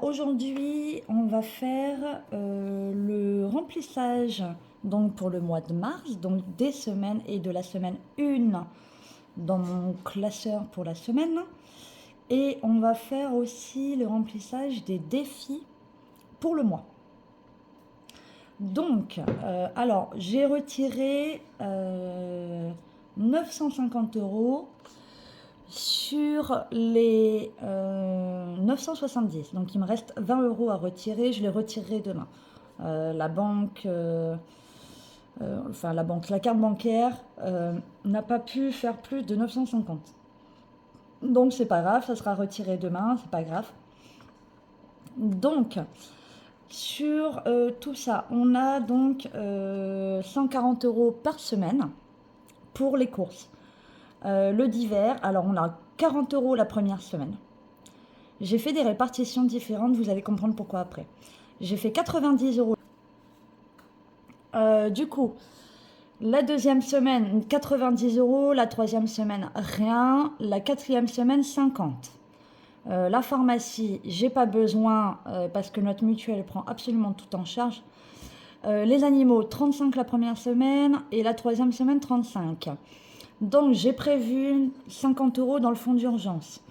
aujourd'hui, on va faire le remplissage donc pour le mois de mars, donc des semaines et de la semaine 1 dans mon classeur pour la semaine. Et on va faire aussi le remplissage des défis pour le mois. Donc, alors, j'ai retiré 950 € sur les 970. Donc, il me reste 20 € à retirer. Je les retirerai demain. La banque, la carte bancaire n'a pas pu faire plus de 950. Donc, c'est pas grave, ça sera retiré demain, c'est pas grave. Donc, sur tout ça, on a donc 140 € par semaine pour les courses. Le divers, alors on a 40 € la première semaine. J'ai fait des répartitions différentes, vous allez comprendre pourquoi après. J'ai fait 90 €. Du coup, la deuxième semaine, 90 €, la troisième semaine, rien, la quatrième semaine, 50. La pharmacie, j'ai pas besoin parce que notre mutuelle prend absolument tout en charge. Les animaux, 35 la première semaine et la troisième semaine, 35. Donc j'ai prévu 50 € dans le fonds d'urgence.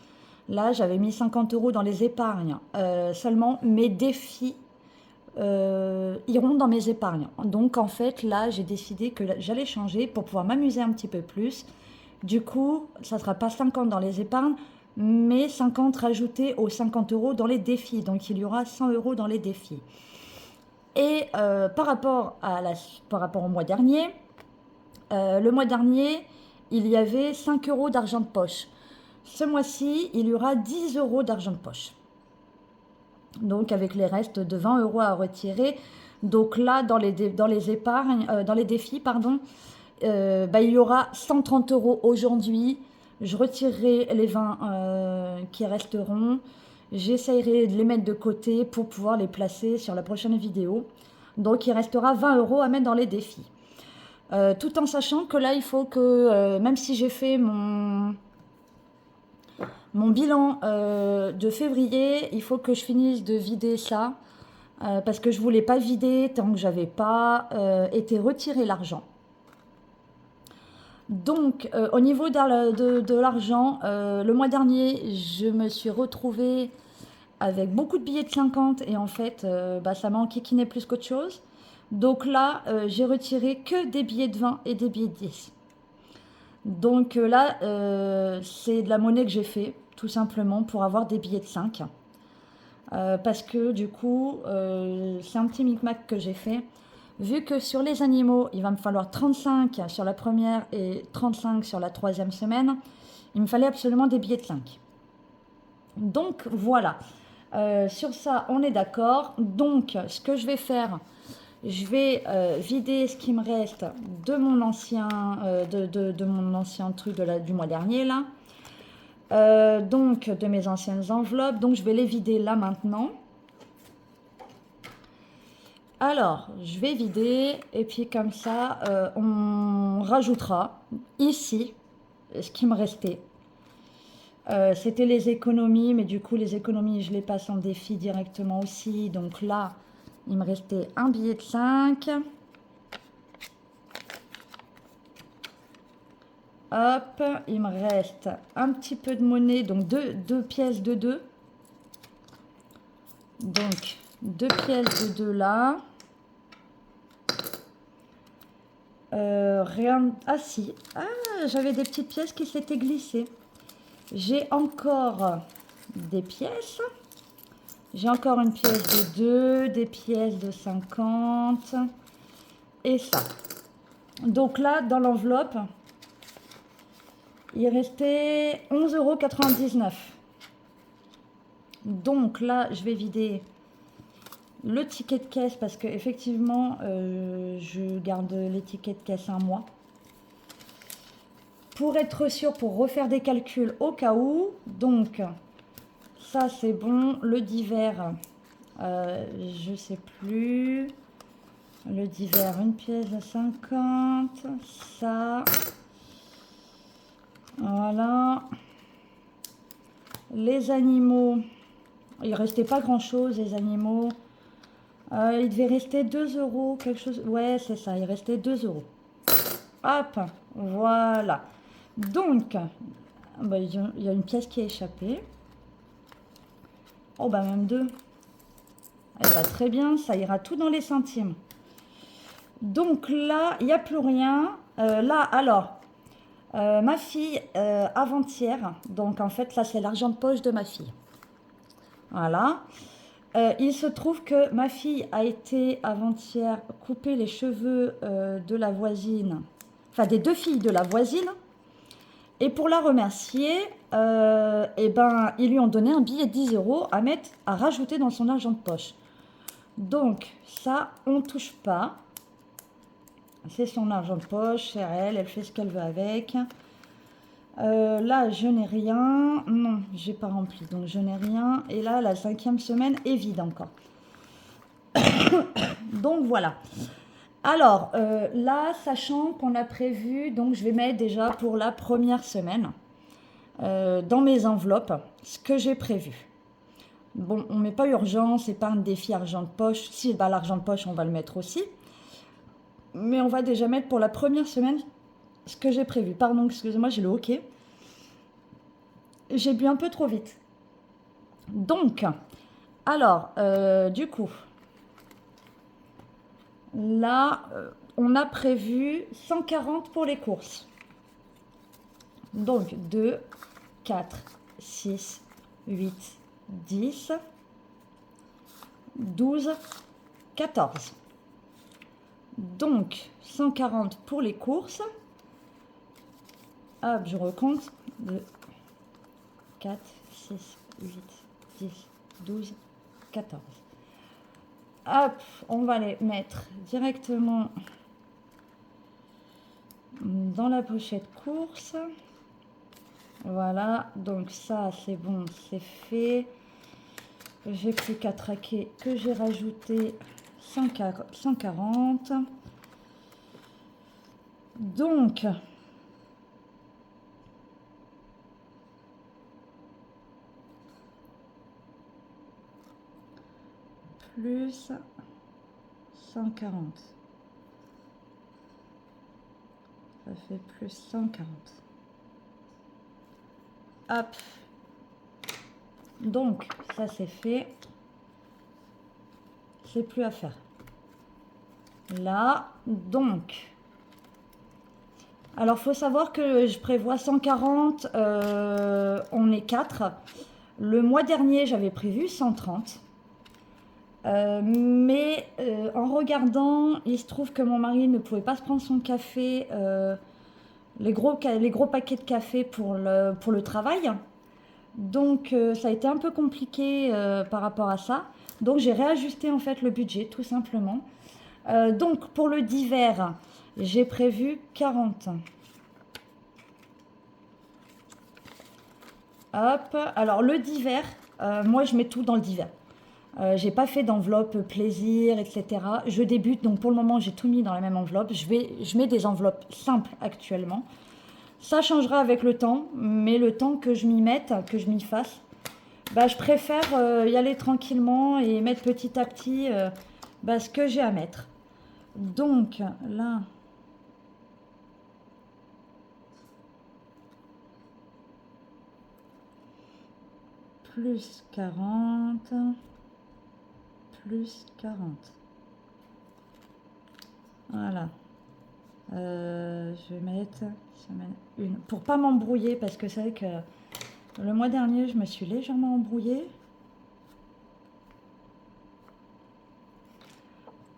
Là, j'avais mis 50 € dans les épargnes. Seulement, mes défis iront dans mes épargnes. Donc en fait, là, j'ai décidé que j'allais changer pour pouvoir m'amuser un petit peu plus. Du coup, ça ne sera pas 50 dans les épargnes, mais 50 rajoutés aux 50 € dans les défis. Donc il y aura 100 € dans les défis. Et par rapport au mois dernier, le mois dernier, il y avait 5 € d'argent de poche. Ce mois-ci, il y aura 10 € d'argent de poche. Donc avec les restes de 20 € à retirer. Donc là, dans les épargnes, dans les défis, pardon, il y aura 130 € aujourd'hui. Je retirerai les 20 qui resteront. J'essayerai de les mettre de côté pour pouvoir les placer sur la prochaine vidéo. Donc il restera 20 € à mettre dans les défis. Tout en sachant que là, il faut que, même si j'ai fait mon bilan de février, il faut que je finisse de vider ça. Parce que je ne voulais pas vider tant que j'avais pas été retiré l'argent. Donc, au niveau de l'argent, le mois dernier, je me suis retrouvée avec beaucoup de billets de 50 et en fait, ça m'a enquiquiné plus qu'autre chose. Donc là, j'ai retiré que des billets de 20 et des billets de 10. Donc là, c'est de la monnaie que j'ai fait, tout simplement, pour avoir des billets de 5. Parce que du coup, c'est un petit micmac que j'ai fait. Vu que sur les animaux, il va me falloir 35 sur la première et 35 sur la troisième semaine, il me fallait absolument des billets de 5. Donc voilà, sur ça on est d'accord. Donc ce que je vais faire, je vais vider ce qui me reste de mon ancien, de mon ancien truc du mois dernier là. Donc de mes anciennes enveloppes. Donc je vais les vider là maintenant. Alors, je vais vider et puis comme ça, on rajoutera ici ce qui me restait. C'était les économies, mais du coup, les économies, je les passe en défi directement aussi. Donc là, il me restait un billet de 5. Hop, il me reste un petit peu de monnaie, donc deux pièces de 2. Donc, 2 pièces de 2 là. Rien. Ah si. Ah, j'avais des petites pièces qui s'étaient glissées. J'ai encore des pièces. J'ai encore une pièce de 2, des pièces de 50 et ça. Donc là, dans l'enveloppe, il restait 11,99 €. Donc là, je vais vider le ticket de caisse parce que effectivement, je garde les tickets de caisse un mois. Pour être sûr, pour refaire des calculs au cas où. Donc, ça c'est bon. Le divers, je sais plus. Le divers, une pièce de 50. Ça. Voilà. Les animaux, Il restait pas grand-chose, les animaux. Il devait rester 2 euros, quelque chose. Ouais, c'est ça, il restait 2 euros. Hop, voilà. Donc, bah, il y a une pièce qui est échappée. Oh, bah même deux. Eh bah, très bien, ça ira tout dans les centimes. Donc là, il n'y a plus rien. Là, alors, ma fille, avant-hier, donc en fait, là, c'est l'argent de poche de ma fille. Voilà. Il se trouve que ma fille a été avant-hier couper les cheveux de la voisine, enfin des deux filles de la voisine. Et pour la remercier, eh ben, ils lui ont donné un billet de 10 euros à mettre, à rajouter dans son argent de poche. Donc ça, on ne touche pas. C'est son argent de poche, c'est elle fait ce qu'elle veut avec. Là, je n'ai rien. Non, j'ai pas rempli, donc je n'ai rien. Et là, la 5e semaine est vide encore. Donc voilà. Alors là, sachant qu'on a prévu, donc je vais mettre déjà pour la première semaine dans mes enveloppes ce que j'ai prévu. Bon, on ne met pas urgence, épargne, défi, argent de poche. Si, bah, l'argent de poche, on va le mettre aussi. Mais on va déjà mettre pour la première semaine ce que j'ai prévu. Pardon, excusez-moi, j'ai le hoquet. J'ai bu un peu trop vite. Donc, alors, du coup, là, on a prévu 140 pour les courses. Donc, 2, 4, 6, 8, 10, 12, 14. Donc, 140 pour les courses. Hop, je recompte. 2, 4, 6, 8, 10, 12, 14. Hop, on va les mettre directement dans la pochette course. Voilà, donc ça c'est bon, c'est fait. J'ai plus qu'à traquer que j'ai rajouté 140. Donc, plus 140. Ça fait plus 140. Hop. Donc, ça c'est fait. C'est plus à faire. Là, donc. Alors, faut savoir que je prévois 140. On est 4. Le mois dernier, j'avais prévu 130. Mais en regardant, il se trouve que mon mari ne pouvait pas se prendre son café, les gros paquets de café pour le travail. Donc ça a été un peu compliqué par rapport à ça. Donc j'ai réajusté en fait le budget tout simplement. Donc pour le d'hiver, j'ai prévu 40. Hop, alors le d'hiver, moi je mets tout dans le d'hiver. J'ai pas fait d'enveloppe plaisir, etc. Je débute, donc pour le moment j'ai tout mis dans la même enveloppe. Je mets des enveloppes simples actuellement. Ça changera avec le temps, mais le temps que je m'y mette, que je m'y fasse, bah, je préfère y aller tranquillement et mettre petit à petit ce que j'ai à mettre. Donc là, plus 40, plus 40. Voilà. Je vais mettre semaine 1 pour pas m'embrouiller parce que c'est vrai que le mois dernier je me suis légèrement embrouillée.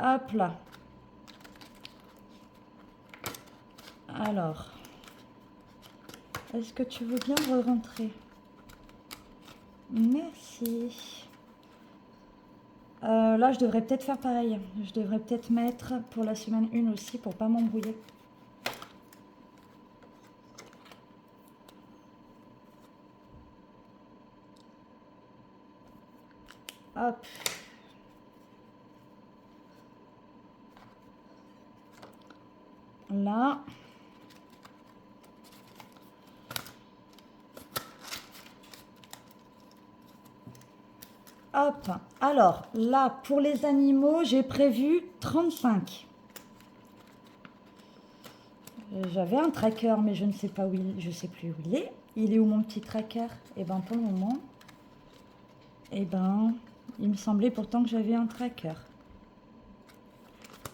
Hop là. Alors, est-ce que tu veux bien re-rentrer? Merci. Là, je devrais peut-être faire pareil. Je devrais peut-être mettre pour la semaine 1 aussi pour pas m'embrouiller. Hop. Là. Hop, alors là, pour les animaux, j'ai prévu 35. J'avais un tracker, mais je ne sais pas où je sais plus où il est. Il est où mon petit tracker? Eh ben pour le moment, eh ben, il me semblait pourtant que j'avais un tracker.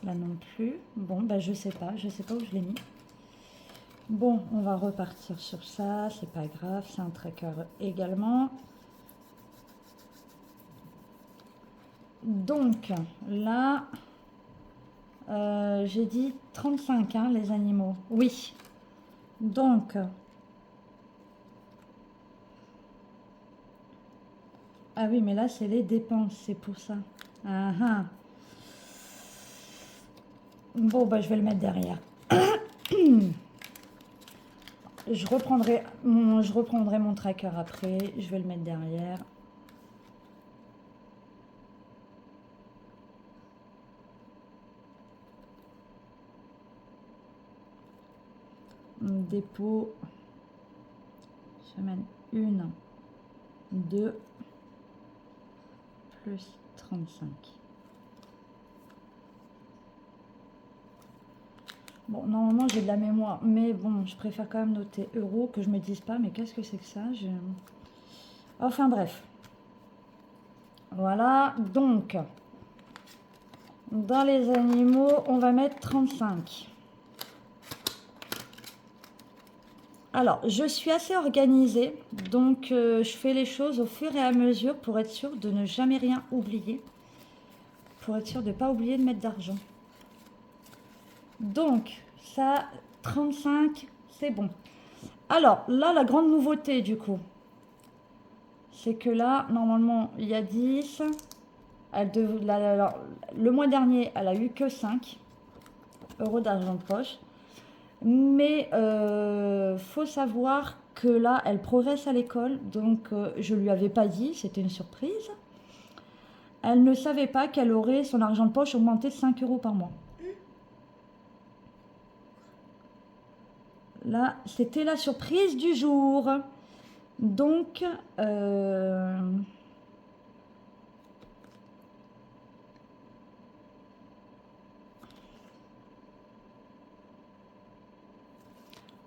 Là non plus. Bon, bah je sais pas où je l'ai mis. Bon, on va repartir sur ça, c'est pas grave, c'est un tracker également. Donc là, j'ai dit 35, hein, les animaux. Oui. Donc, ah oui, mais là, c'est les dépenses, c'est pour ça. Ah, ah. Bon, bah, je vais le mettre derrière. Je reprendrai mon tracker après. Je vais le mettre derrière. Dépôt. Semaine 1, 2, plus 35. Bon, normalement, j'ai de la mémoire, mais bon, je préfère quand même noter euros, que je me dise pas, mais qu'est-ce que c'est que ça? Enfin, bref. Voilà, donc, dans les animaux, on va mettre 35. Alors, je suis assez organisée, donc je fais les choses au fur et à mesure pour être sûre de ne jamais rien oublier, pour être sûre de ne pas oublier de mettre d'argent. Donc, ça, 35, c'est bon. Alors, là, la grande nouveauté, du coup, c'est que là, normalement, il y a 10. Le mois dernier, elle a eu que 5 euros d'argent de poche. Mais faut savoir que là, elle progresse à l'école. Donc, je lui avais pas dit, c'était une surprise. Elle ne savait pas qu'elle aurait son argent de poche augmenté de 5 euros par mois. Là, c'était la surprise du jour. Donc,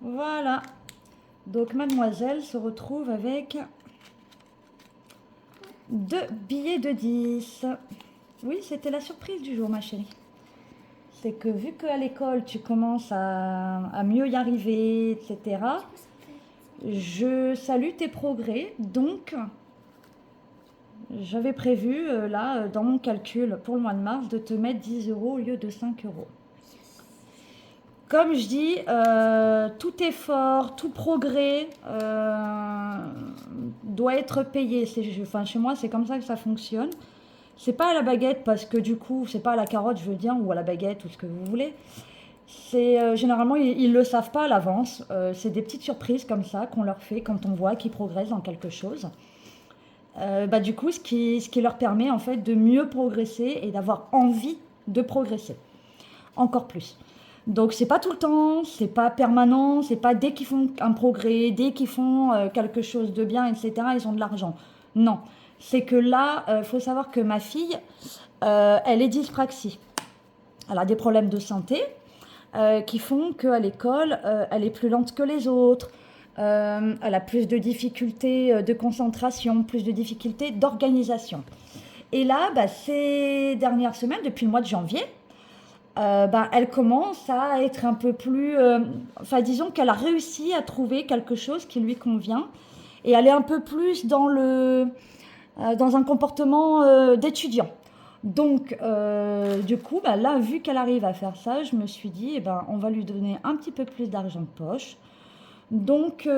voilà. Donc, mademoiselle se retrouve avec 2 billets de 10. Oui, c'était la surprise du jour, ma chérie. C'est que vu qu'à l'école, tu commences à mieux y arriver, etc., je salue tes progrès. Donc, j'avais prévu, là, dans mon calcul pour le mois de mars, de te mettre 10 euros au lieu de 5 euros. Comme je dis, tout effort, tout progrès doit être payé. Enfin, chez moi, c'est comme ça que ça fonctionne. C'est pas à la baguette parce que du coup, c'est pas à la carotte, je veux dire, ou à la baguette, ou ce que vous voulez. C'est généralement, ils le savent pas à l'avance. C'est des petites surprises comme ça qu'on leur fait quand on voit qu'ils progressent dans quelque chose. Bah, du coup, ce qui leur permet en fait de mieux progresser et d'avoir envie de progresser encore plus. Donc c'est pas tout le temps, c'est pas permanent, c'est pas dès qu'ils font un progrès, dès qu'ils font quelque chose de bien, etc., ils ont de l'argent. Non, c'est que là, faut savoir que ma fille, elle est dyspraxie. Elle a des problèmes de santé qui font qu'à l'école, elle est plus lente que les autres. Elle a plus de difficultés de concentration, plus de difficultés d'organisation. Et là, bah, ces dernières semaines, depuis le mois de janvier, elle commence à être un peu plus... enfin, disons qu'elle a réussi à trouver quelque chose qui lui convient. Et elle est un peu plus dans un comportement d'étudiant. Donc, du coup, bah, là, vu qu'elle arrive à faire ça, je me suis dit, eh ben, on va lui donner un petit peu plus d'argent de poche. Donc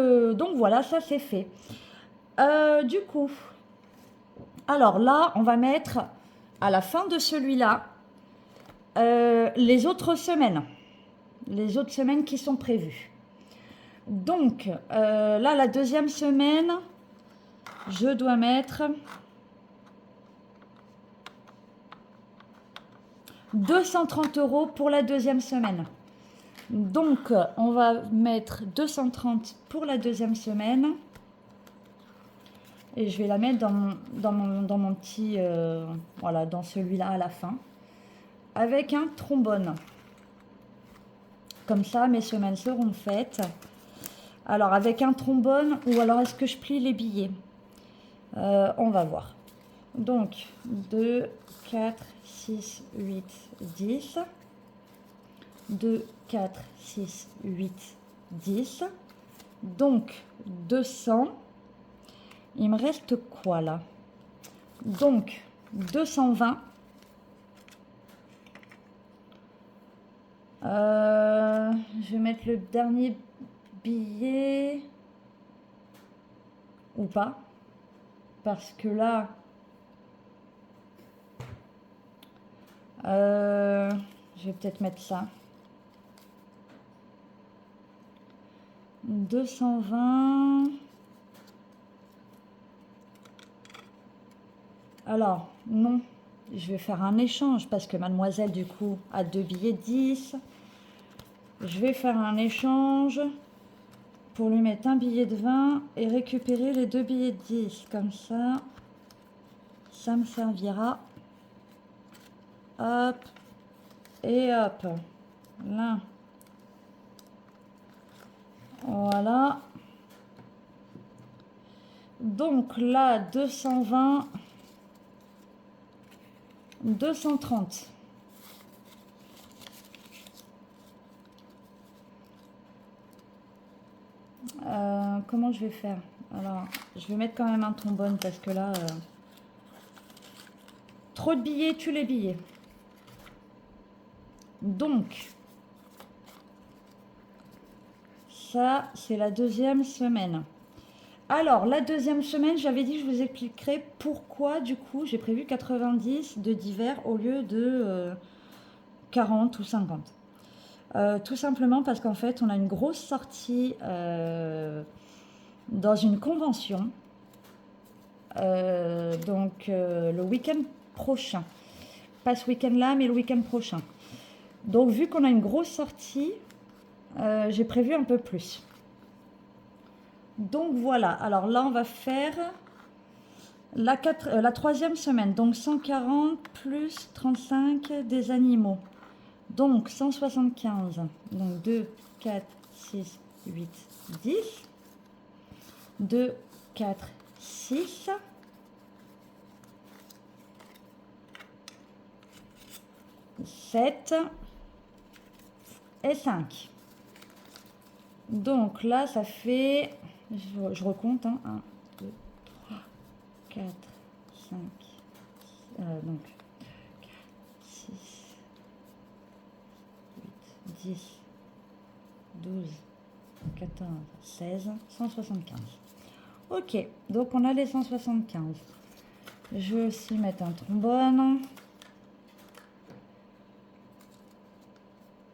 voilà, ça c'est fait. Du coup, alors là, on va mettre à la fin de celui-là les autres semaines qui sont prévues. Donc là, la deuxième semaine, je dois mettre 230 euros pour la deuxième semaine. Donc, on va mettre 230 pour la deuxième semaine. Et je vais la mettre dans mon petit... voilà, dans celui-là à la fin. Avec un trombone. Comme ça, mes semaines seront faites. Alors, avec un trombone ou alors est-ce que je plie les billets? On va voir. Donc, 2, 4, 6, 8, 10. 2, 4, 6, 8, 10. Donc, 200. Il me reste quoi là? Donc, 220. Je vais mettre le dernier billet. Ou pas. Parce que là... je vais peut-être mettre ça. 220. Alors, non. Je vais faire un échange parce que mademoiselle, du coup, a 2 billets 10. Je vais faire un échange pour lui mettre un billet de 20 et récupérer les 2 billets de 10. Comme ça, ça me servira. Hop. Et hop. Là. Voilà. Donc là, 220. 230. Comment je vais faire? Alors, je vais mettre quand même un trombone parce que là, trop de billets, tue les billets. Donc, ça, c'est la deuxième semaine. Alors, la deuxième semaine, j'avais dit que je vous expliquerai pourquoi, du coup, j'ai prévu 90 de divers au lieu de 40 ou 50. Tout simplement parce qu'en fait, on a une grosse sortie dans une convention. Donc, le week-end prochain. Pas ce week-end-là, mais le week-end prochain. Donc, vu qu'on a une grosse sortie, j'ai prévu un peu plus. Donc, voilà. Alors là, on va faire la troisième semaine. Donc, 140 plus 35 des animaux. Donc, 175. Donc, 2, 4, 6, 8, 10. 2, 4, 6. 7 et 5. Donc là, ça fait... Je recompte. Hein, 1, 2, 3, 4, 5. Donc, 4, 6, 8, 10, 12, 14, 16, 175. Ok, donc on a les 175. Je vais aussi mettre un trombone.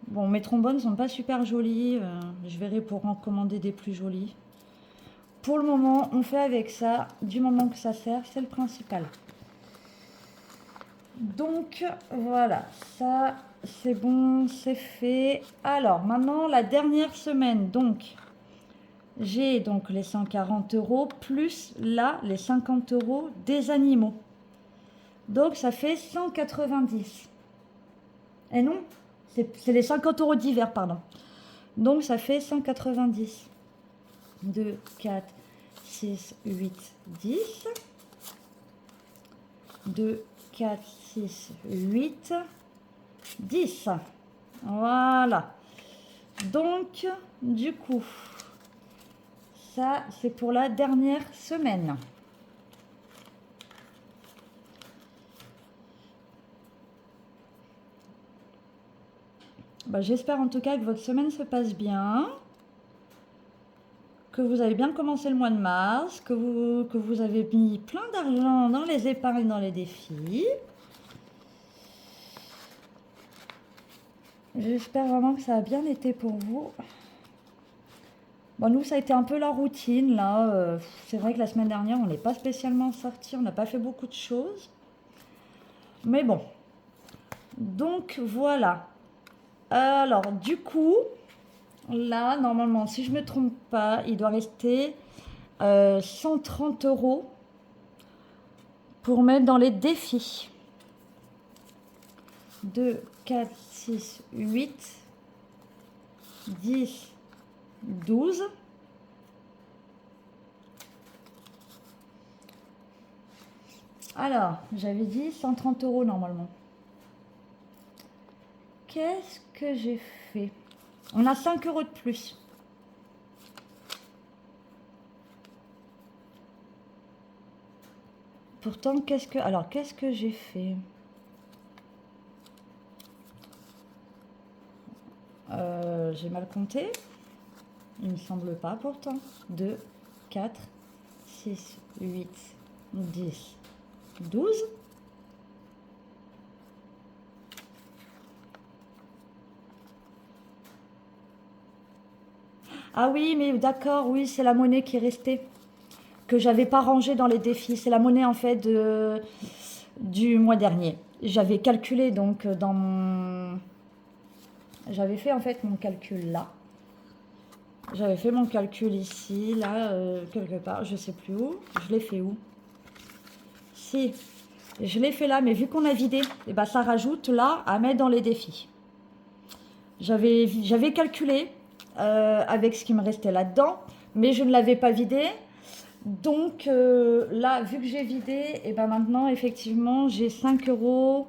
Bon, mes trombones sont pas super jolis. Je verrai pour en commander des plus jolis. Pour le moment, on fait avec ça. Du moment que ça sert, c'est le principal. Donc, voilà. Ça, c'est bon, c'est fait. Alors, maintenant, la dernière semaine. Donc, j'ai donc les 140 € plus là, les 50 € des animaux. Donc, ça fait 190. Et non, c'est les 50 € d'hiver, pardon. Donc, ça fait 190. 2, 4, 6, 8, 10. 2, 4, 6, 8, 10. Voilà. Donc, du coup, ça, c'est pour la dernière semaine. Bah, j'espère en tout cas que votre semaine se passe bien, que vous avez bien commencé le mois de mars, que vous avez mis plein d'argent dans les épargnes, dans les défis. J'espère vraiment que ça a bien été pour vous. Bon, nous, ça a été un peu la routine, là. C'est vrai que la semaine dernière, on n'est pas spécialement sorti, on n'a pas fait beaucoup de choses. Mais bon. Donc, voilà. Alors, du coup, là, normalement, si je ne me trompe pas, il doit rester 130 € pour mettre dans les défis. 2, 4, 6, 8, 10, 12. Alors, j'avais dit 130 € normalement. Qu'est-ce que j'ai fait? On a 5 € de plus. Pourtant, qu'est-ce que j'ai fait? J'ai mal compté. Il me semble pas pourtant. 2, 4, 6, 8, 10, 12. Ah oui, mais d'accord, oui, c'est la monnaie qui est restée, que j'avais pas rangée dans les défis. C'est la monnaie en fait du mois dernier. J'avais calculé donc dans mon... J'avais fait en fait mon calcul là. J'avais fait mon calcul ici, là, quelque part, je sais plus où. Je l'ai fait où? Si, je l'ai fait là, mais vu qu'on a vidé, et ben ça rajoute là à mettre dans les défis. J'avais calculé avec ce qui me restait là-dedans, mais je ne l'avais pas vidé. Donc là, vu que j'ai vidé, et ben maintenant, effectivement, j'ai 5 €.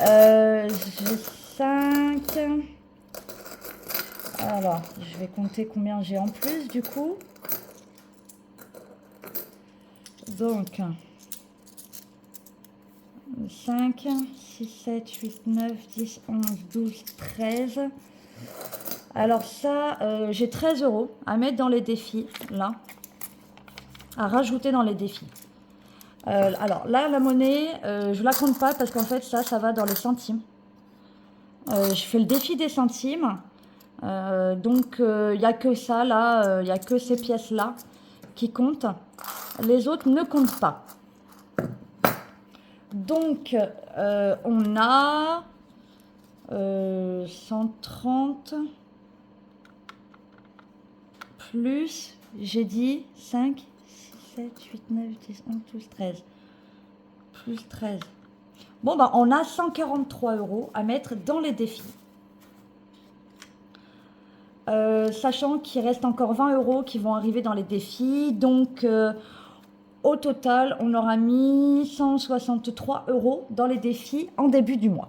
J'ai 5. Alors, je vais compter combien j'ai en plus du coup. Donc, 5, 6, 7, 8, 9, 10, 11, 12, 13. Alors ça, j'ai 13 € à mettre dans les défis, là. À rajouter dans les défis. Alors là, la monnaie, je la compte pas parce qu'en fait, ça va dans les centimes. Je fais le défi des centimes. Donc, il n'y a que ça, là. Il n'y a que ces pièces-là qui comptent. Les autres ne comptent pas. Donc, on a 130 plus, j'ai dit 5, 6, 7, 8, 9, 10, 11, 12, 13. Plus 13. Bon, bah, on a 143 € à mettre dans les défis. Sachant qu'il reste encore 20 € qui vont arriver dans les défis. Donc, au total, on aura mis 163 € dans les défis en début du mois.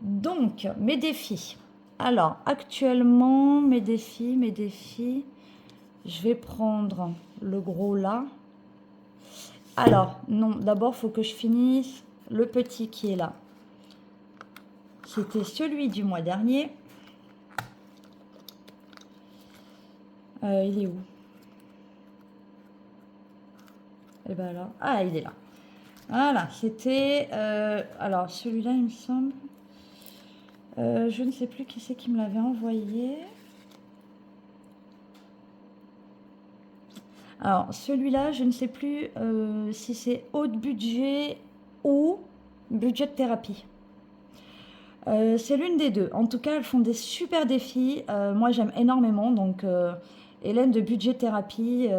Donc, mes défis. Alors, actuellement, mes défis. Je vais prendre le gros là. Alors, non, d'abord, il faut que je finisse le petit qui est là. C'était celui du mois dernier. Il est où? Et ben là. Ah, il est là. Voilà, c'était... alors, celui-là, il me semble... je ne sais plus qui c'est qui me l'avait envoyé. Alors, celui-là, je ne sais plus si c'est haut de budget ou budget de thérapie. C'est l'une des deux. En tout cas, elles font des super défis. Moi, j'aime énormément. Donc, Hélène de budget thérapie,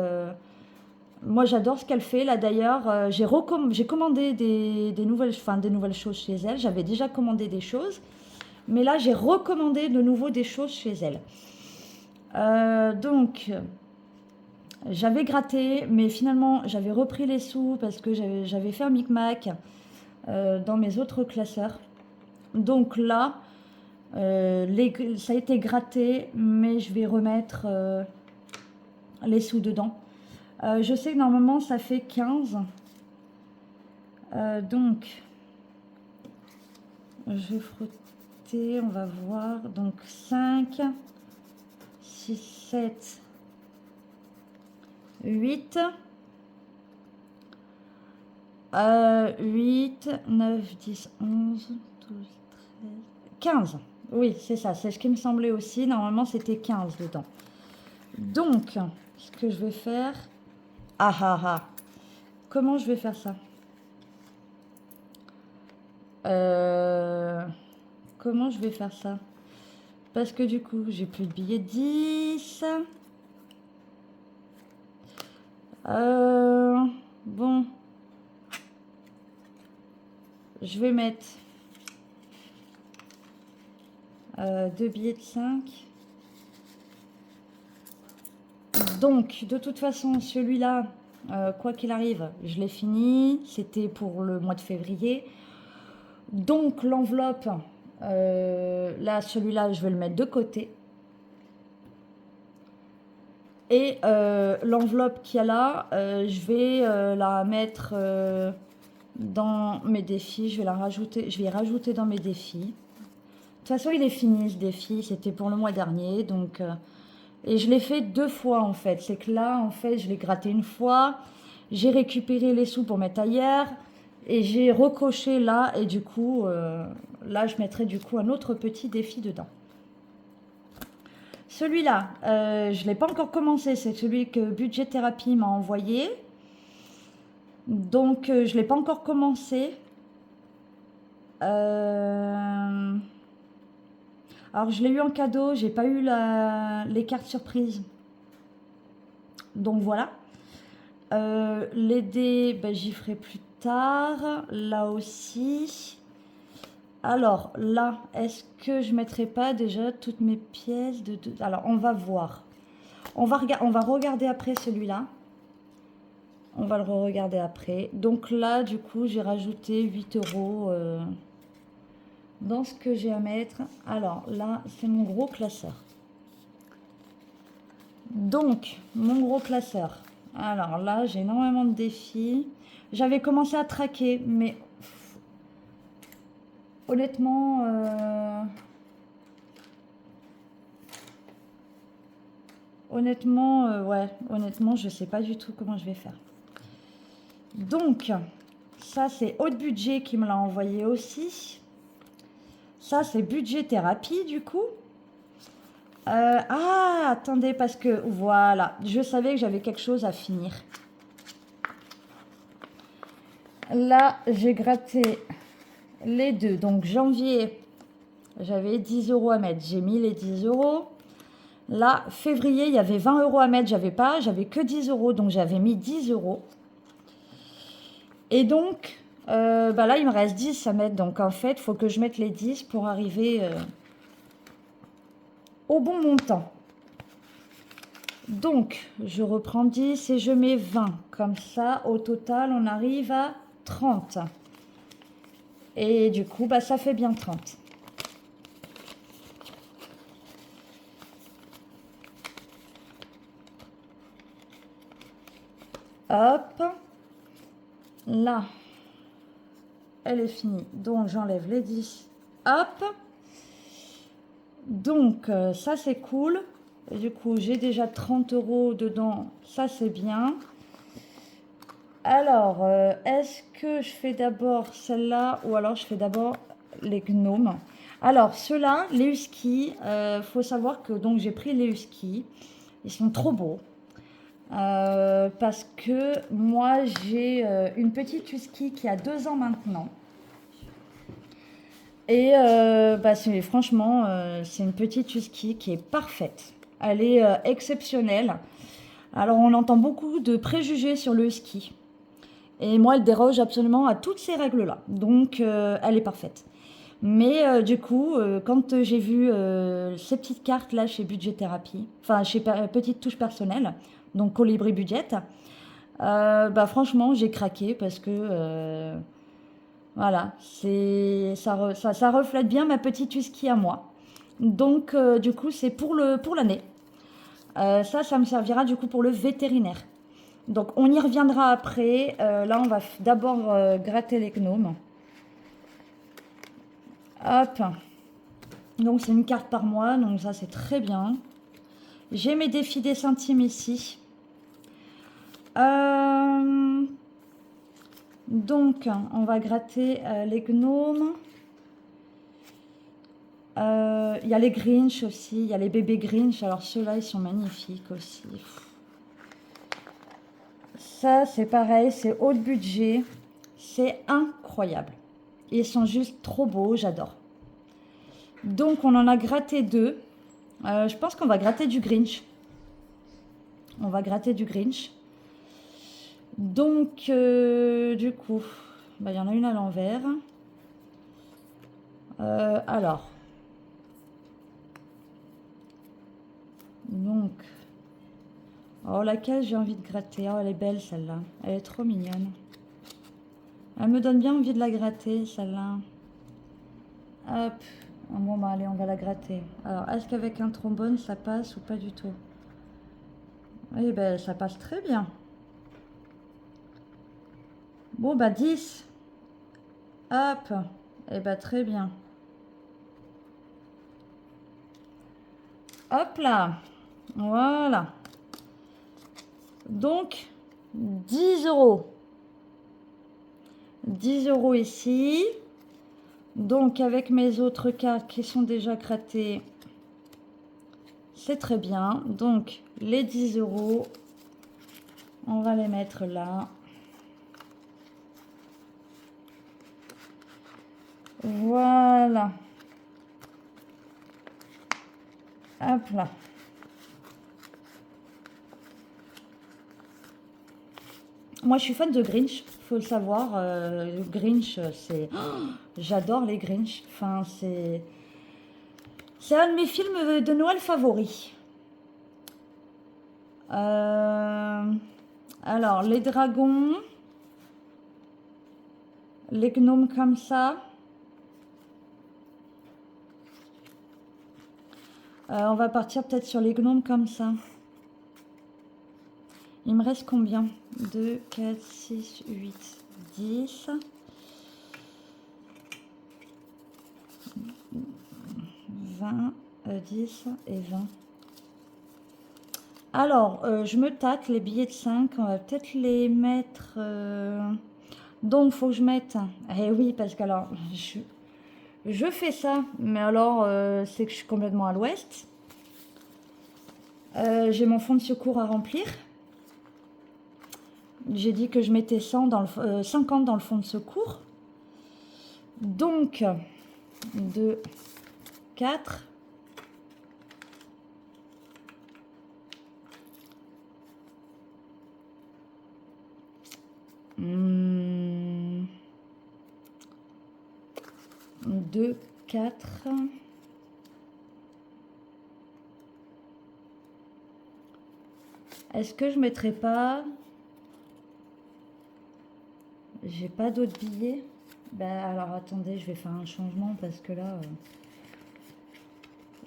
moi, j'adore ce qu'elle fait. Là, d'ailleurs, j'ai commandé des nouvelles choses chez elle. J'avais déjà commandé des choses. Mais là, j'ai recommandé de nouveau des choses chez elle. Donc, j'avais gratté, mais finalement, j'avais repris les sous parce que j'avais fait un micmac dans mes autres classeurs. Donc là, ça a été gratté, mais je vais remettre les sous dedans. Je sais que normalement, ça fait 15. Donc, je vais frotter, on va voir. Donc, 5, 6, 7, 8, 8, 9, 10, 11, 12, 13, 15. Oui, c'est ça, c'est ce qui me semblait aussi. Normalement, c'était 15 dedans. Donc, ce que je vais faire... Ah ah ah. Comment je vais faire ça? Comment je vais faire ça? Parce que du coup, j'ai plus de billets 10. Bon. je vais mettre 2 billets de 5. Donc, de toute façon, celui-là, quoi qu'il arrive, je l'ai fini. C'était pour le mois de février. Donc, l'enveloppe, là, celui-là, je vais le mettre de côté. Et l'enveloppe qu'il y a là, je vais la mettre dans mes défis. Je vais y rajouter dans mes défis. De toute façon, il est fini ce défi. C'était pour le mois dernier. Donc, et je l'ai fait 2 fois en fait. C'est que là, en fait, je l'ai gratté une fois. J'ai récupéré les sous pour mettre ailleurs. Et j'ai recoché là. Et du coup, là, je mettrai du coup un autre petit défi dedans. Celui-là, je ne l'ai pas encore commencé. C'est celui que Budget Thérapie m'a envoyé. Donc, je ne l'ai pas encore commencé. Alors, je l'ai eu en cadeau. J'ai pas eu les cartes surprises. Donc, voilà. Les dés, ben, j'y ferai plus tard. Là aussi. Alors, là, est-ce que je ne mettrai pas déjà toutes mes pièces de... Alors, on va voir. On va regarder après celui-là. On va le regarder après. Donc là, du coup, j'ai rajouté 8 € dans ce que j'ai à mettre. Alors là, c'est mon gros classeur. Donc, mon gros classeur. Alors là, j'ai énormément de défis. J'avais commencé à traquer, mais honnêtement... honnêtement, je sais pas du tout comment je vais faire. Donc, ça, c'est Haute Budget qui me l'a envoyé aussi. Ça, c'est Budget Thérapie, du coup. Ah, attendez, parce que, voilà, je savais que j'avais quelque chose à finir. Là, j'ai gratté les deux. Donc, janvier, j'avais 10 € à mettre. J'ai mis les 10 €. Là, février, il y avait 20 € à mettre. J'avais que 10 €. Donc, j'avais mis 10 €. Et donc, bah là, il me reste 10 à mettre. Donc, en fait, il faut que je mette les 10 pour arriver au bon montant. Donc, je reprends 10 et je mets 20. Comme ça, au total, on arrive à 30. Et du coup, bah, ça fait bien 30. Hop. Là, elle est finie. Donc, j'enlève les 10. Hop. Donc, ça, c'est cool. Et du coup, j'ai déjà 30 € dedans. Ça, c'est bien. Alors, est-ce que je fais d'abord celle-là ou alors je fais d'abord les gnomes? Alors, ceux-là, les huskies, faut savoir que donc j'ai pris les huskies. Ils sont trop beaux. Parce que moi, j'ai une petite husky qui a 2 ans maintenant. Et bah, franchement, c'est une petite husky qui est parfaite. Elle est exceptionnelle. Alors, on entend beaucoup de préjugés sur le husky. Et moi, elle déroge absolument à toutes ces règles-là. Donc, elle est parfaite. Mais du coup, quand j'ai vu ces petites cartes-là chez Budget Thérapie, enfin, chez Petite Touche Personnelle, donc Colibri Budget, bah, franchement, j'ai craqué parce que... voilà, ça reflète bien ma petite husky à moi. Donc, du coup, c'est pour l'année. Ça me servira du coup pour le vétérinaire. Donc, on y reviendra après. Là, on va d'abord gratter les gnomes. Hop. Donc, c'est une carte par mois. Donc, ça, c'est très bien. J'ai mes défis des centimes ici. Donc, on va gratter les gnomes. Il y a les Grinch aussi. Il y a les bébés Grinch. Alors, ceux-là, ils sont magnifiques aussi. Ça, c'est pareil. C'est haut de budget. C'est incroyable. Ils sont juste trop beaux. J'adore. Donc, on en a gratté 2. Je pense qu'on va gratter du Grinch. On va gratter du Grinch. Donc, du coup, bah, y en a une à l'envers. Alors, donc, oh, laquelle j'ai envie de gratter? Oh, elle est belle celle-là. Elle est trop mignonne. Elle me donne bien envie de la gratter, celle-là. Hop. Bon, bah allez, on va la gratter. Alors, est-ce qu'avec un trombone, ça passe ou pas du tout? Eh ben, ça passe très bien. Bon, bah 10. Hop. Eh ben, très bien. Hop là. Voilà. Donc, 10 euros. 10 euros ici. Donc, avec mes autres cartes qui sont déjà grattées, c'est très bien. Donc, les 10 euros, on va les mettre là. Voilà. Hop là. Moi, je suis fan de Grinch, faut le savoir. Le Grinch, c'est... Oh, j'adore les Grinch. Enfin, c'est un de mes films de Noël favoris. Alors, les dragons, les gnomes comme ça. On va partir peut-être sur les gnomes comme ça. Il me reste combien? 2, 4, 6, 8, 10. 20, 10 et 20. Alors, je me tâte, les billets de 5, on va peut-être les mettre... Donc, il faut que je mette... Eh oui, parce que alors, je fais ça, mais alors, c'est que je suis complètement à l'ouest. J'ai mon fonds de secours à remplir. J'ai dit que je mettais 100 dans le, 50 dans le fonds de secours. Donc, 2, 4. Hmm. 2, 4. Est-ce que je mettrais pas... J'ai pas d'autres billets. Ben alors attendez, je vais faire un changement parce que là...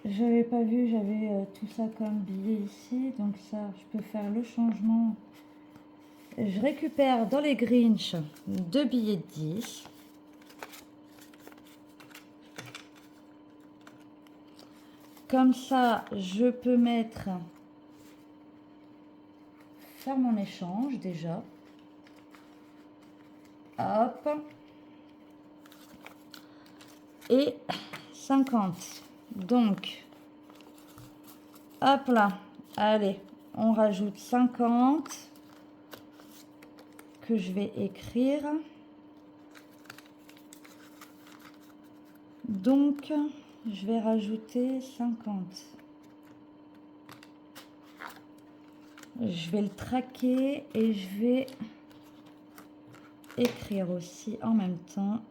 j'avais pas vu, j'avais tout ça comme billet ici. Donc ça, je peux faire le changement. Je récupère dans les Grinch 2 billets de 10. Comme ça, je peux mettre... Faire mon échange déjà. Hop. Et 50. Donc, hop là. Allez, on rajoute 50 que je vais écrire. Donc, je vais rajouter 50. Je vais le traquer et je vais écrire aussi en même temps.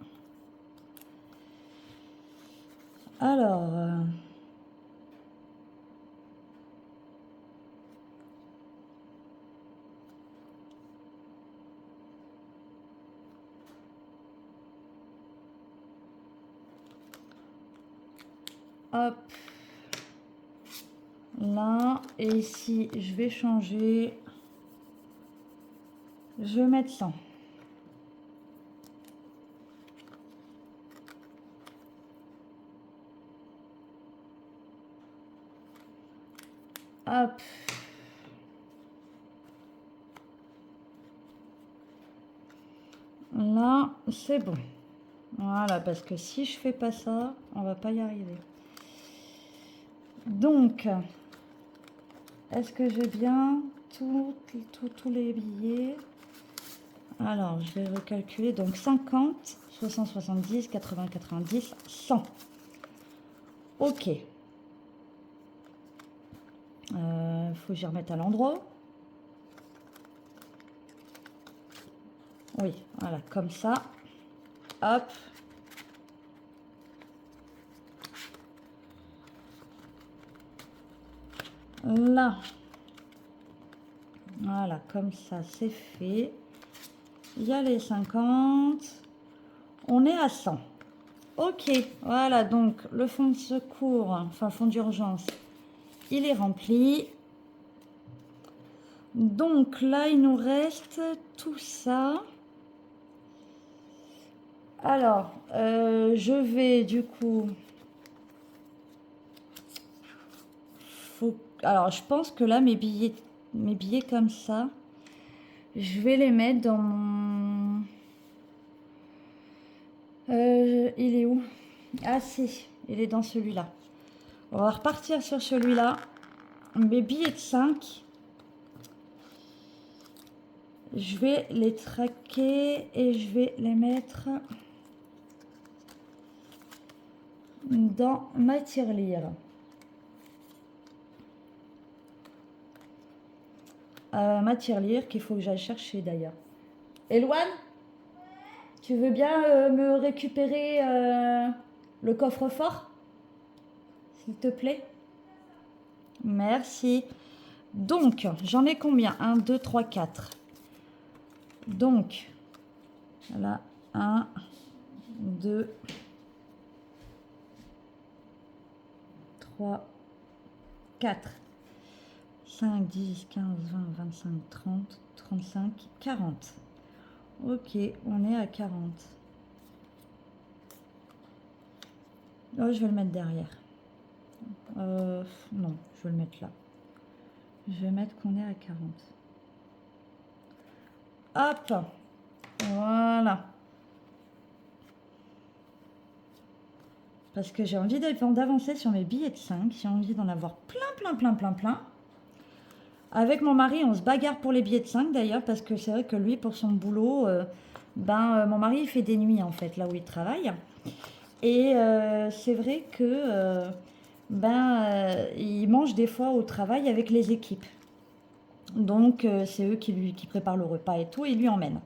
Alors, hop, là, et ici, je vais changer. Je vais mettre 100. Hop. Là, c'est bon. Voilà, parce que si je fais pas ça, on va pas y arriver. Donc, est-ce que j'ai bien tous les billets? Alors, je vais recalculer. Donc, 50, 60, 70, 80, 90, 100. Ok. Faut que j'y remette à l'endroit. Oui, voilà, comme ça. Hop. là. Voilà, comme ça, c'est fait. Il y a les 50. On est à 100. Ok, voilà, donc le fonds de secours, enfin fonds d'urgence, il est rempli. Donc là, il nous reste tout ça. Alors, je vais du coup... Alors, je pense que là, mes billets comme ça, je vais les mettre dans mon... il est où? Ah si, il est dans celui-là. On va repartir sur celui-là. Mes billets de 5. Je vais les traquer et je vais les mettre dans ma tirelire. Ma tirelire qu'il faut que j'aille chercher d'ailleurs. Eloane, tu veux bien me récupérer le coffre-fort, s'il te plaît? Merci. Donc, j'en ai combien? 1, 2, 3, 4. Donc, voilà, 1, 2, 3, 4, 5, 10, 15, 20, 25, 30, 35, 40. Ok, on est à 40. Oh, je vais le mettre derrière. Non, je vais le mettre là. Je vais mettre qu'on est à 40. Hop, voilà. Parce que j'ai envie d'avancer sur mes billets de 5. J'ai envie d'en avoir plein. Avec mon mari, on se bagarre pour les billets de 5 d'ailleurs, parce que c'est vrai que lui, pour son boulot, mon mari, il fait des nuits en fait, là où il travaille. Et c'est vrai que il mange des fois au travail avec les équipes. Donc c'est eux qui préparent le repas et tout, et il lui emmène.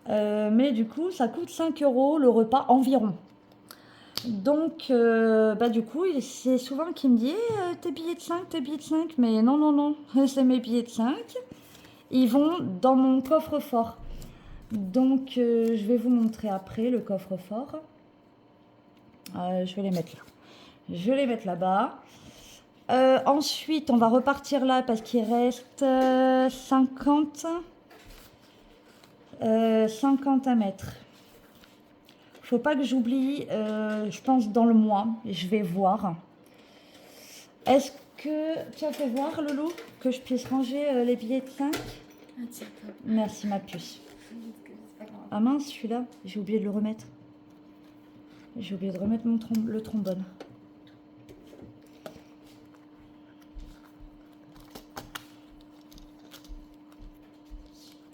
Mais du coup, ça coûte 5 € le repas environ. Donc, du coup, c'est souvent qu'il me dit tes billets de 5, mais non, c'est mes billets de 5. Ils vont dans mon coffre-fort. Donc, je vais vous montrer après le coffre-fort. Je vais les mettre là. Je vais les mettre là-bas. Ensuite, on va repartir là parce qu'il reste 50 à mettre. Faut pas que j'oublie, je pense dans le mois, je vais voir. Est-ce que tu as fait voir, Loulou, que je puisse ranger les billets de 5? Merci, ma puce. Ah mince, celui-là, j'ai oublié de le remettre. J'ai oublié de remettre le trombone.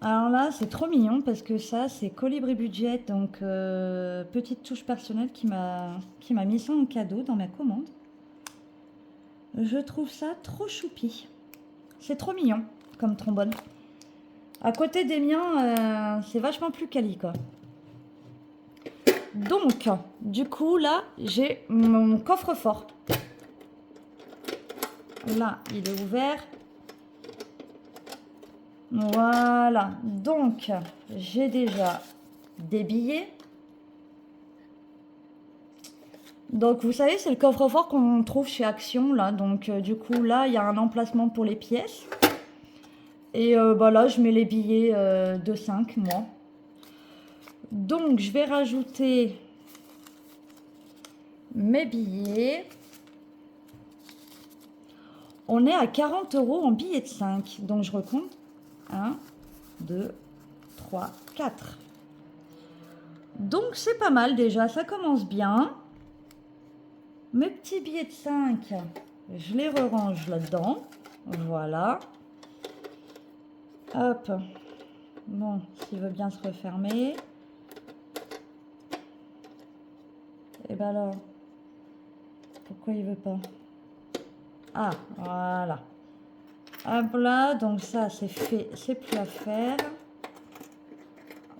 Alors là, c'est trop mignon parce que ça, c'est Colibri Budget, donc petite touche personnelle qui m'a mis ça en cadeau dans ma commande. Je trouve ça trop choupi. C'est trop mignon comme trombone. À côté des miens, c'est vachement plus quali, quoi. Donc, du coup, là, j'ai mon coffre-fort. Là, il est ouvert. Voilà, donc j'ai déjà des billets. Donc vous savez, c'est le coffre-fort qu'on trouve chez Action là. Donc du coup là, il y a un emplacement pour les pièces. Et là, je mets les billets de 5 moi. Donc je vais rajouter mes billets. On est à 40 € en billets de 5. Donc je recompte. 1, 2, 3, 4. Donc c'est pas mal déjà, ça commence bien. Mes petits billets de 5, je les range là-dedans. Voilà. Hop. Bon, s'il veut bien se refermer. Et ben alors, pourquoi il veut pas? Ah, voilà. Hop là, donc ça c'est fait, c'est plus à faire.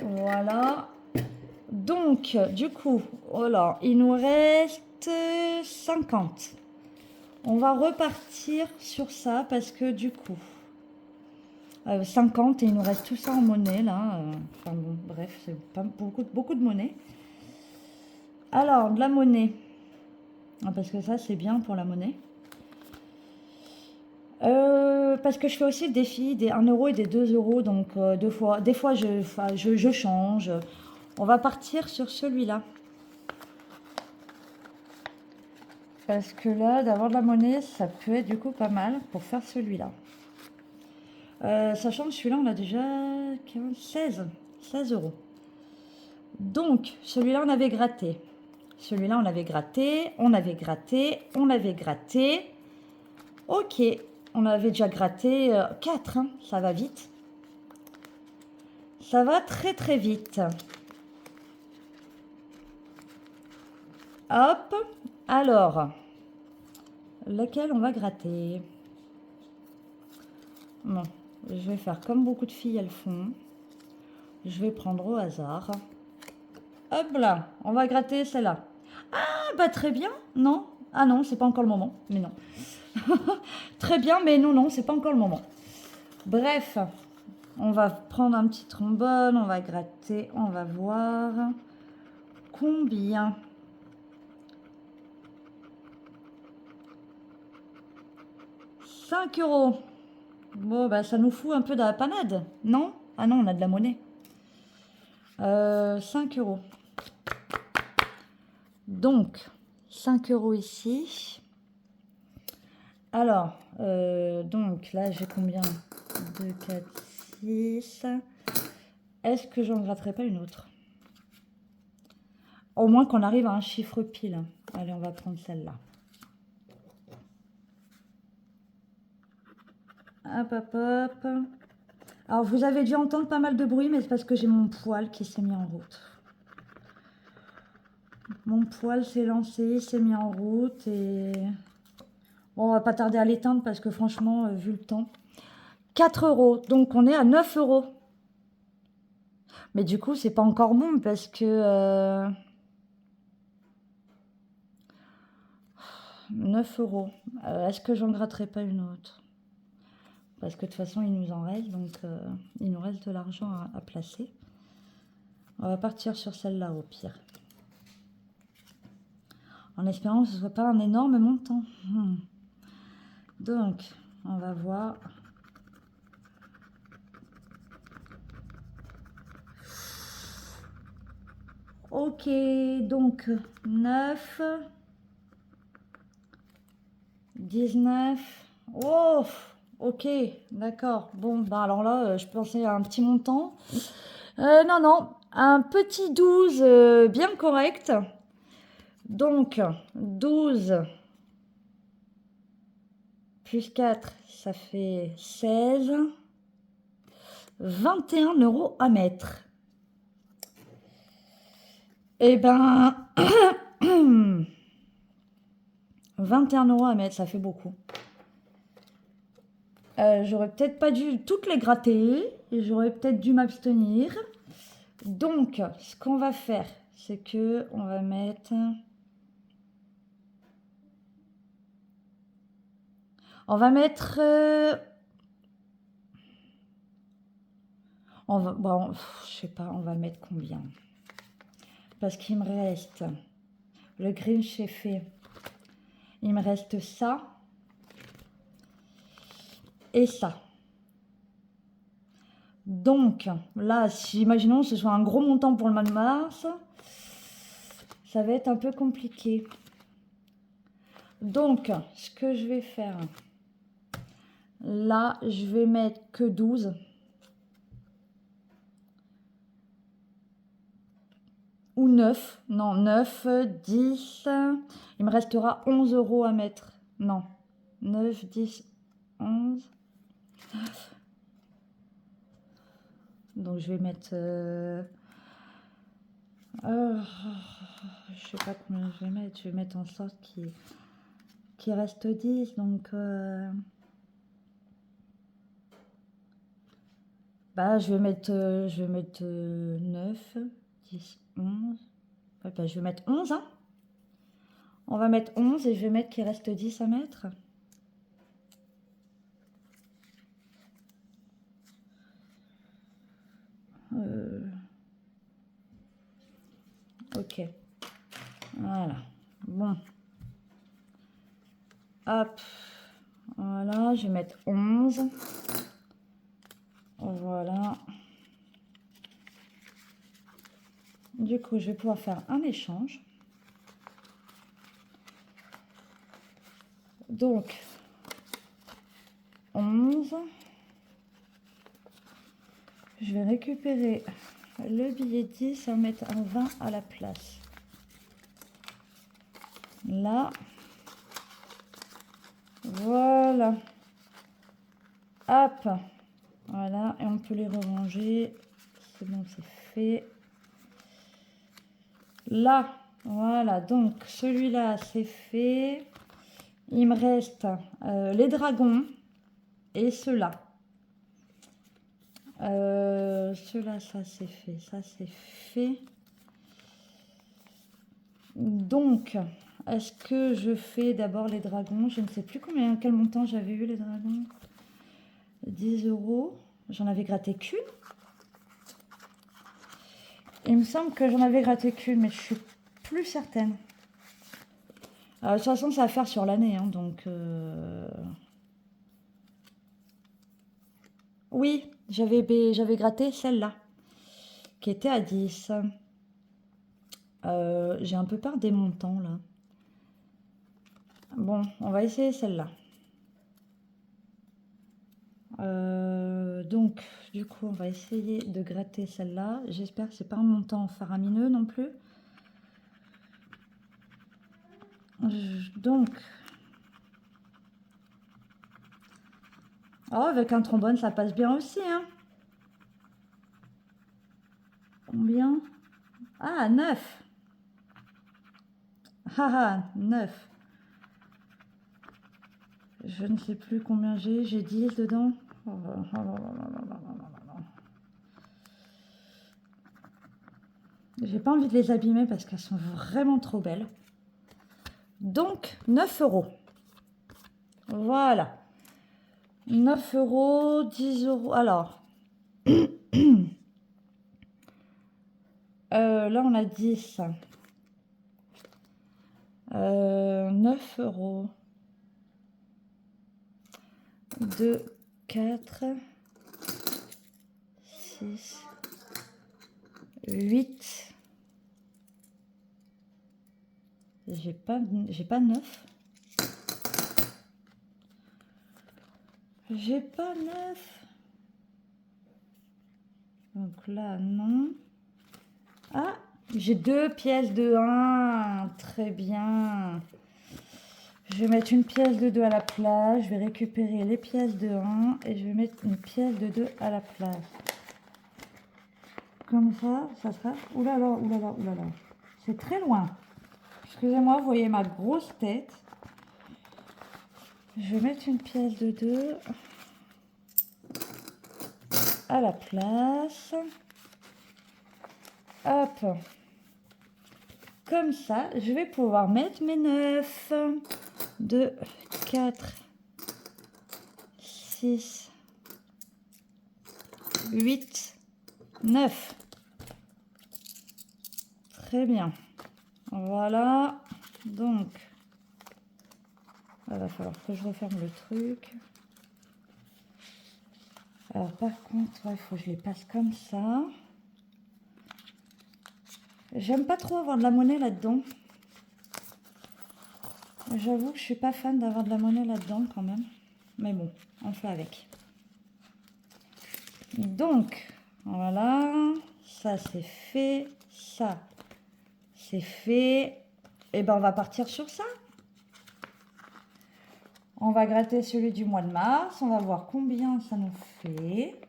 Voilà. Donc, du coup, voilà, il nous reste 50. On va repartir sur ça parce que du coup, 50 et il nous reste tout ça en monnaie là. Enfin bon, bref, c'est pas beaucoup de monnaie. Alors, de la monnaie. Parce que ça, c'est bien pour la monnaie. Parce que je fais aussi le défi des 1 euro et des 2 euros. Donc, des fois je change. On va partir sur celui-là. Parce que là, d'avoir de la monnaie, ça peut être du coup pas mal pour faire celui-là. Sachant que celui-là, on a déjà 16 euros. Donc, celui-là, on avait gratté. Celui-là, on avait gratté, on avait gratté, on avait gratté. Ok, on avait déjà gratté 4, hein, ça va vite. Ça va très très vite. Hop, alors, lequel on va gratter? Bon, je vais faire comme beaucoup de filles elles font. Je vais prendre au hasard. Hop là, on va gratter celle-là. Ah bah très bien, non? Ah non, c'est pas encore le moment, mais non. Très bien, mais non, c'est pas encore le moment. Bref, on va prendre un petit trombone, on va gratter, on va voir combien. « 5 euros. Bon, bah ça nous fout un peu de la panade, non? Ah non, on a de la monnaie. 5 euros. Donc, 5 euros ici. Alors, donc là, j'ai combien? 2, 4, 6. Est-ce que j'en gratterai pas une autre? Au moins qu'on arrive à un chiffre pile. Allez, on va prendre celle-là. Hop, hop, hop. Alors, vous avez dû entendre pas mal de bruit, mais c'est parce que j'ai mon poêle qui s'est mis en route. Mon poêle s'est lancé, s'est mis en route et... Bon, on va pas tarder à l'éteindre parce que franchement, vu le temps... 4 euros, donc on est à 9 euros. Mais du coup, c'est pas encore bon parce que... 9 euros. Est-ce que j'en gratterai pas une autre? Parce que de toute façon, il nous en reste, donc il nous reste de l'argent à placer. On va partir sur celle-là au pire. En espérant que ce ne soit pas un énorme montant. Donc, on va voir. Ok, donc 9, 19. Oh, ok, d'accord. Bon, bah alors là, je pensais à un petit montant. Non, un petit 12 bien correct. Donc, 12 plus 4, ça fait 16. 21 euros à mettre. Eh ben, 21 euros à mettre, ça fait beaucoup. J'aurais peut-être pas dû toutes les gratter, et j'aurais peut-être dû m'abstenir. Donc, ce qu'on va faire, c'est que on va mettre... On va mettre... bon, je sais pas, on va mettre combien? Parce qu'il me reste le Grinch est fait. Il me reste ça et ça. Donc, là, si imaginons que ce soit un gros montant pour le mois de mars, ça va être un peu compliqué. Donc, ce que je vais faire, là, je vais mettre que 12. Ou 9. Non, 9, 10. Il me restera 11 euros à mettre. Non, 9, 10, 11. Donc, je vais mettre... je sais pas combien je vais mettre. Je vais mettre en sorte qu'il reste 10. Donc... bah, je vais mettre 9, 10, 11. Ouais, bah, je vais mettre 11. Hein. On va mettre 11 et je vais mettre qu'il reste 10 à mettre. Ok. Voilà. Bon. Hop. Voilà, je vais mettre 11. Voilà. Du coup, je vais pouvoir faire un échange. Donc, 11. Je vais récupérer le billet 10 et mettre un 20 à la place. Là. Voilà. Hop. Voilà. Et on peut les ranger. C'est bon, c'est fait. Là. Voilà. Donc, celui-là, c'est fait. Il me reste les dragons et ceux-là. Ceux-là, ça c'est fait. Ça c'est fait. Donc, est-ce que je fais d'abord les dragons? Je ne sais plus quel montant j'avais eu les dragons. 10 €. J'en avais gratté qu'une. Il me semble que j'en avais gratté qu'une, mais je suis plus certaine. De toute façon, ça va faire sur l'année, hein, donc... Oui, j'avais gratté celle-là, qui était à 10. J'ai un peu peur des montants, là. Bon, on va essayer celle-là. Donc, du coup, on va essayer de gratter celle-là. J'espère que c'est pas un montant faramineux non plus. Donc... Oh, avec un trombone, ça passe bien aussi, hein. Combien? Ah, 9. Haha, 9. Je ne sais plus combien j'ai 10 dedans. Oh là là là là là là là là. J'ai pas envie de les abîmer parce qu'elles sont vraiment trop belles. Donc, 9 €. Voilà. 9 €, 10 €. Alors, là, on a 10. 9 €. 2, 4, 6, 8. J'ai pas 9. J'ai pas 9. Donc là, non. Ah, j'ai 2 pièces de 1. Très bien. Je vais mettre une pièce de 2 à la place. Je vais récupérer les pièces de 1 et je vais mettre une pièce de 2 à la place. Comme ça sera... Oulala, oulala, oulala. C'est très loin. Excusez-moi, vous voyez ma grosse tête. Je vais mettre une pièce de 2 à la place. Hop. Comme ça, je vais pouvoir mettre mes 9. 2, 4, 6, 8, 9. Très bien. Voilà. Donc, il va falloir que je referme le truc. Alors, par contre, il faut que je les passe comme ça. J'aime pas trop avoir de la monnaie là-dedans. J'avoue que je suis pas fan d'avoir de la monnaie là-dedans quand même. Mais bon, on fait avec. Donc, voilà. Ça, c'est fait. Ça, c'est fait. Et ben, on va partir sur ça. On va gratter celui du mois de mars. On va voir combien ça nous fait.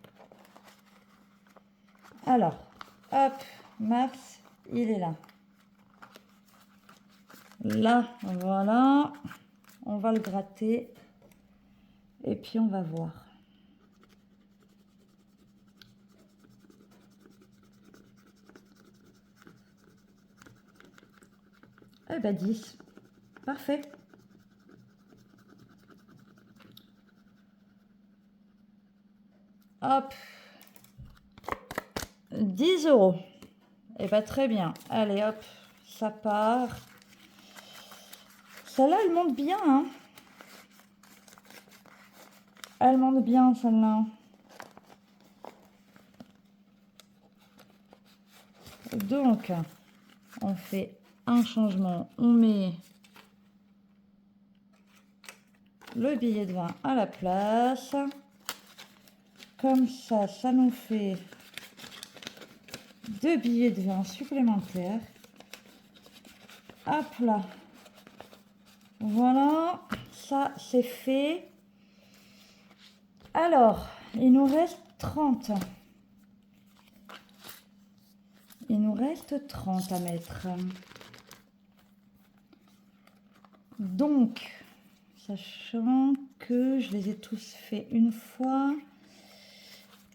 Alors, hop, mars, il est là. Là, voilà. On va le gratter. Et puis, on va voir. Eh ben, 10. Parfait. Hop. 10 €. Et bah très bien. Allez hop, ça part. Celle-là, elle monte bien, hein. Elle monte bien, celle-là. Donc, on fait un changement. On met le billet de 20 à la place. Comme ça, ça nous fait 2 billets de 20 supplémentaires. Hop là. Voilà, ça c'est fait. Alors, il nous reste 30. Il nous reste 30 à mettre. Donc, sachant que je les ai tous faits une fois,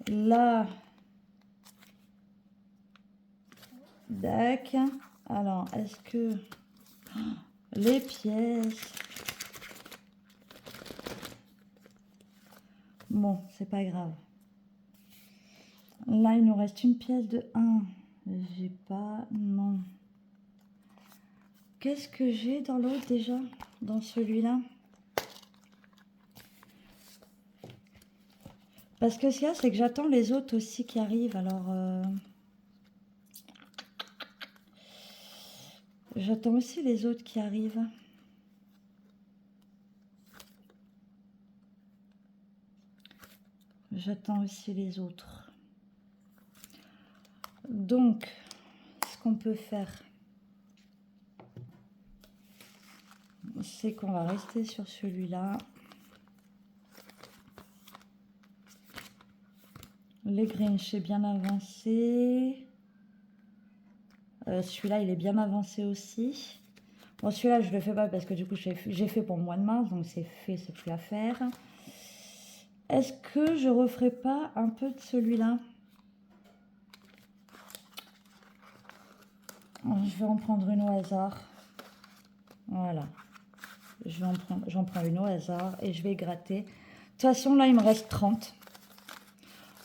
là, dac. Alors, est-ce que les pièces... Bon, c'est pas grave. Là, il nous reste une pièce de 1. J'ai pas... Non. Qu'est-ce que j'ai dans l'autre déjà? Dans celui-là? Parce que ce qu'il y a, c'est que j'attends les autres aussi qui arrivent. Alors... J'attends aussi les autres qui arrivent. J'attends aussi les autres. Donc, ce qu'on peut faire, c'est qu'on va rester sur celui-là. Les Grinch est bien avancé. Celui-là, il est bien avancé aussi. Bon, celui-là, je le fais pas parce que du coup, j'ai fait pour le mois de mars, donc c'est fait, c'est plus à faire. Est-ce que je referai pas un peu de celui-là? Je vais en prendre une au hasard. Voilà. J'en prends une au hasard et je vais gratter. De toute façon, là, il me reste 30.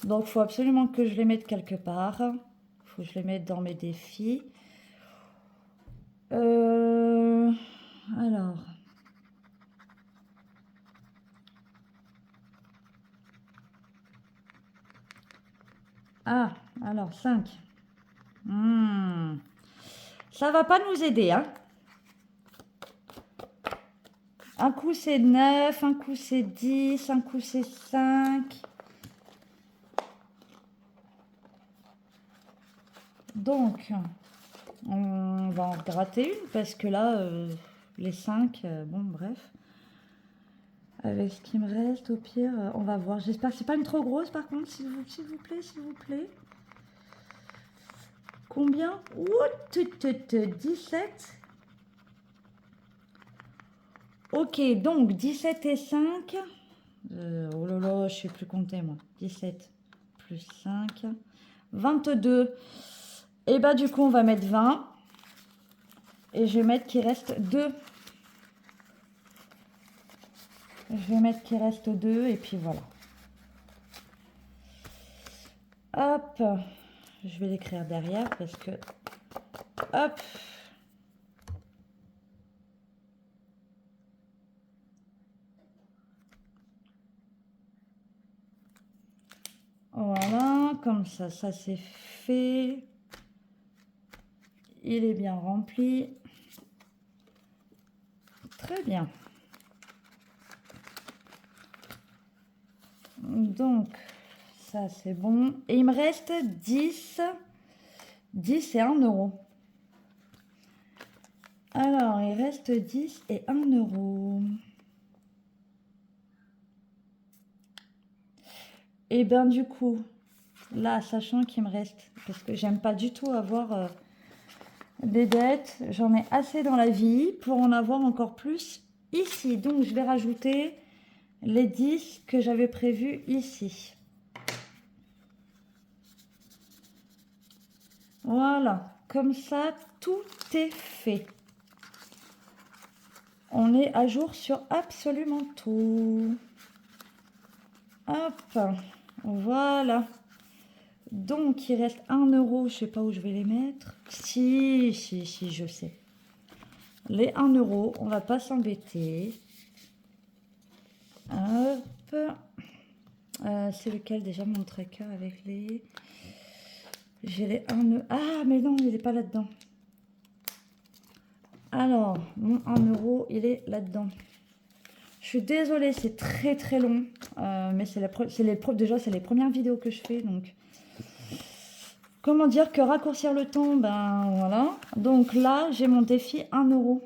Donc, il faut absolument que je les mette quelque part. Il faut que je les mette dans mes défis. Alors. Ah, alors 5. Ça va pas nous aider, hein. Un coup c'est 9, un coup c'est 10, un coup c'est 5. Donc, on va en gratter une parce que là, les 5, bon bref. Avec ce qui me reste, au pire, on va voir. J'espère que c'est pas une trop grosse par contre, s'il vous plaît, s'il vous plaît. Combien? Ouh, 17. Ok, donc 17 et 5. Oh là là, je sais plus compter moi. 17 plus 5. 22. Et bah du coup, on va mettre 20. Et je vais mettre qu'il reste 2. Je vais mettre qu'il reste 2 et puis voilà. Hop. Je vais l'écrire derrière parce que... Hop. Voilà, comme ça c'est fait. Il est bien rempli. Très bien. Donc, ça c'est bon. Et il me reste 10. 10 et 1 €. Alors, il reste 10 et 1 €. Et bien du coup, là, sachant qu'il me reste, parce que j'aime pas du tout avoir des dettes, j'en ai assez dans la vie pour en avoir encore plus ici. Donc, je vais rajouter les 10 que j'avais prévus ici. Voilà, comme ça, tout est fait. On est à jour sur absolument tout. Hop, voilà. Donc, il reste 1 euro. Je sais pas où je vais les mettre. Si, je sais. Les 1 euro, on va pas s'embêter. Hop. C'est lequel déjà mon tracker avec les... J'ai les 1 euro. Ah, mais non, il n'est pas là-dedans. Alors, mon 1 euro, il est là-dedans. Je suis désolée, c'est très très long. Mais déjà, c'est les premières vidéos que je fais. Donc, comment dire que raccourcir le temps, ben voilà. Donc là, j'ai mon défi 1 euro.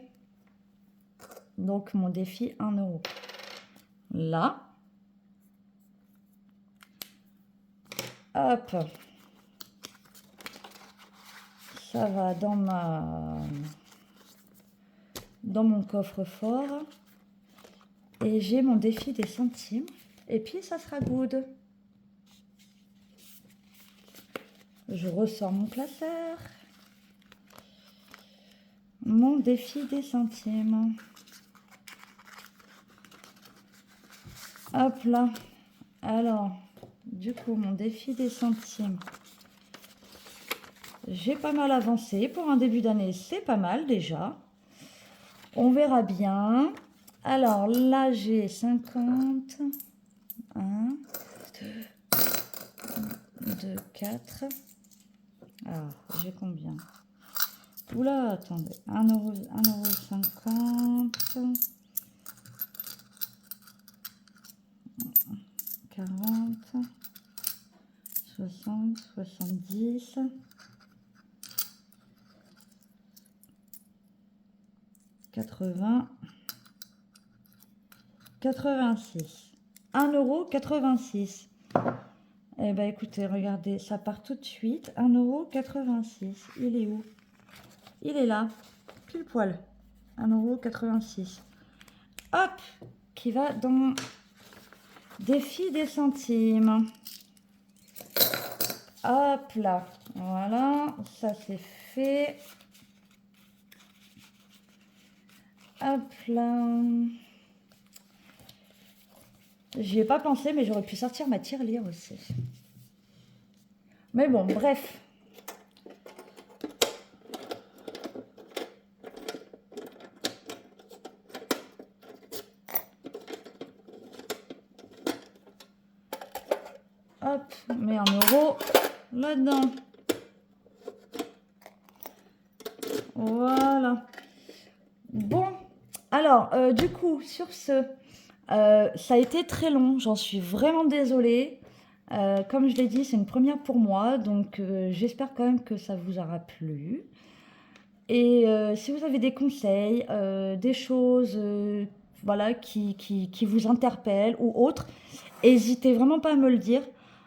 Donc, mon défi 1 euro. Là. Hop. Ça va dans mon coffre-fort. Et j'ai mon défi des centimes. Et puis, ça sera good. Je ressors mon classeur. Mon défi des centimes. Hop là. Alors, du coup, mon défi des centimes. J'ai pas mal avancé. Pour un début d'année, c'est pas mal déjà. On verra bien. Alors là, j'ai 50. 1, 2, 4. Alors, j'ai combien? Oula, attendez. 1 euro, 50. 40. 60, 70. 80. 86. 1,86 €. Eh bien, écoutez, regardez, ça part tout de suite. 1,86 €. Il est où? Il est là, pile poil. 1,86 €. Hop, qui va dans mon défi des centimes. Hop là, voilà, ça c'est fait. Hop là. J'y ai pas pensé, mais j'aurais pu sortir ma tirelire aussi. Mais bon, bref. Hop, on met 1 euro là-dedans. Voilà. Bon, alors, du coup, sur ce... ça a été très long, j'en suis vraiment désolée. Comme je l'ai dit, c'est une première pour moi, donc j'espère quand même que ça vous aura plu. Et si vous avez des conseils, des choses voilà, qui vous interpellent ou autres, n'hésitez vraiment pas à me le dire,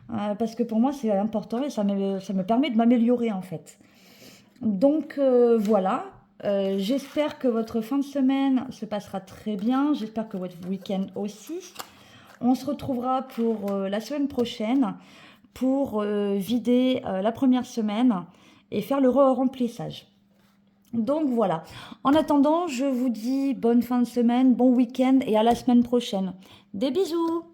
parce que pour moi c'est important et ça me permet de m'améliorer en fait. Donc voilà. J'espère que votre fin de semaine se passera très bien. J'espère que votre week-end aussi. On se retrouvera pour la semaine prochaine pour vider la première semaine et faire le remplissage. Donc voilà. En attendant, je vous dis bonne fin de semaine, bon week-end et à la semaine prochaine. Des bisous!